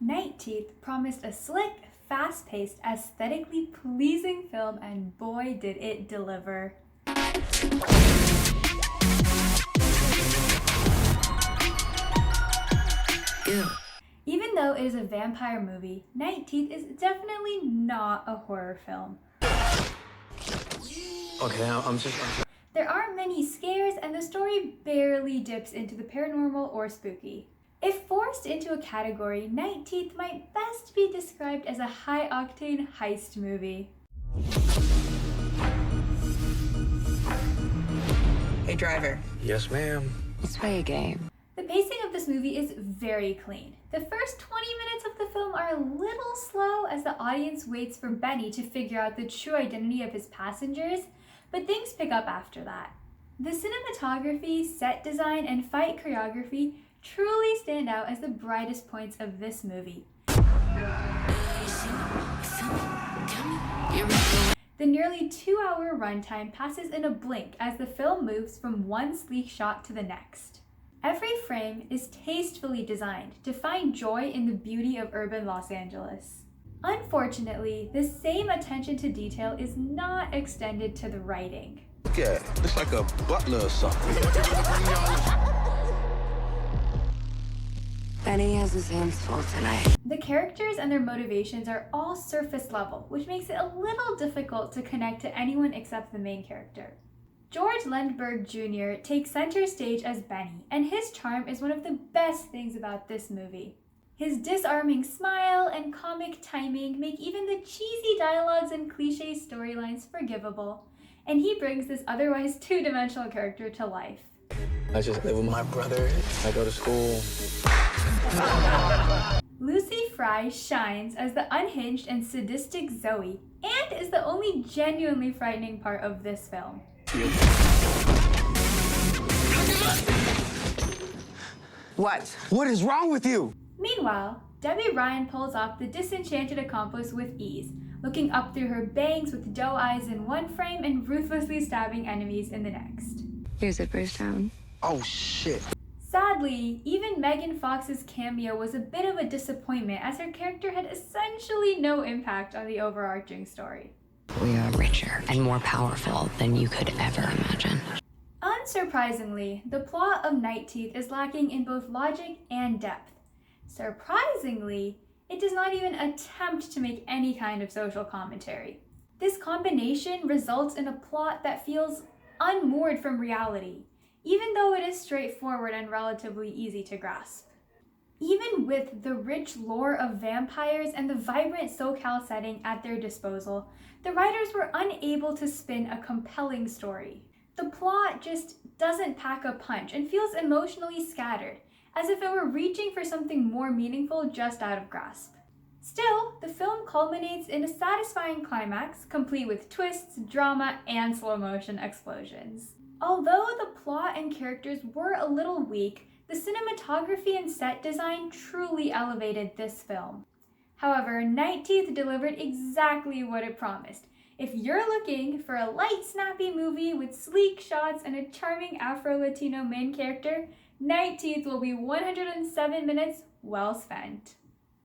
Night Teeth promised a slick, fast-paced, aesthetically pleasing film, and boy did it deliver. Ew. Even though it is a vampire movie, Night Teeth is definitely not a horror film. Okay, There aren't many scares, and the story barely dips into the paranormal or spooky. If forced into a category, Night Teeth might best be described as a high-octane heist movie. Hey, driver. Yes, ma'am. Let's play a game. The pacing of this movie is very clean. The first 20 minutes of the film are a little slow as the audience waits for Benny to figure out the true identity of his passengers, but things pick up after that. The cinematography, set design, and fight choreography truly stand out as the brightest points of this movie. The nearly 2-hour runtime passes in a blink as the film moves from one sleek shot to the next. Every frame is tastefully designed to find joy in the beauty of urban Los Angeles. Unfortunately, the same attention to detail is not extended to the writing. Yeah, it's like a butler or something. Benny has his hands full tonight. The characters and their motivations are all surface level, which makes it a little difficult to connect to anyone except the main character. George Lindbergh Jr. takes center stage as Benny, and his charm is one of the best things about this movie. His disarming smile and comic timing make even the cheesy dialogues and cliche storylines forgivable, and he brings this otherwise two-dimensional character to life. I just live with my brother. I go to school. Lucy Fry shines as the unhinged and sadistic Zoe, and is the only genuinely frightening part of this film. What? What is wrong with you? Meanwhile, Debbie Ryan pulls off the disenchanted accomplice with ease, looking up through her bangs with doe eyes in one frame and ruthlessly stabbing enemies in the next. Here's a Bruce Town. Oh, shit. Sadly, even Megan Fox's cameo was a bit of a disappointment as her character had essentially no impact on the overarching story. We are richer and more powerful than you could ever imagine. Unsurprisingly, the plot of Night Teeth is lacking in both logic and depth. Surprisingly, it does not even attempt to make any kind of social commentary. This combination results in a plot that feels unmoored from reality, even though it is straightforward and relatively easy to grasp. Even with the rich lore of vampires and the vibrant SoCal setting at their disposal, the writers were unable to spin a compelling story. The plot just doesn't pack a punch and feels emotionally scattered, as if it were reaching for something more meaningful just out of grasp. Still, the film culminates in a satisfying climax, complete with twists, drama, and slow-motion explosions. Although the plot and characters were a little weak, the cinematography and set design truly elevated this film. However, Night Teeth delivered exactly what it promised. If you're looking for a light, snappy movie with sleek shots and a charming Afro-Latino main character, Night Teeth will be 107 minutes well spent.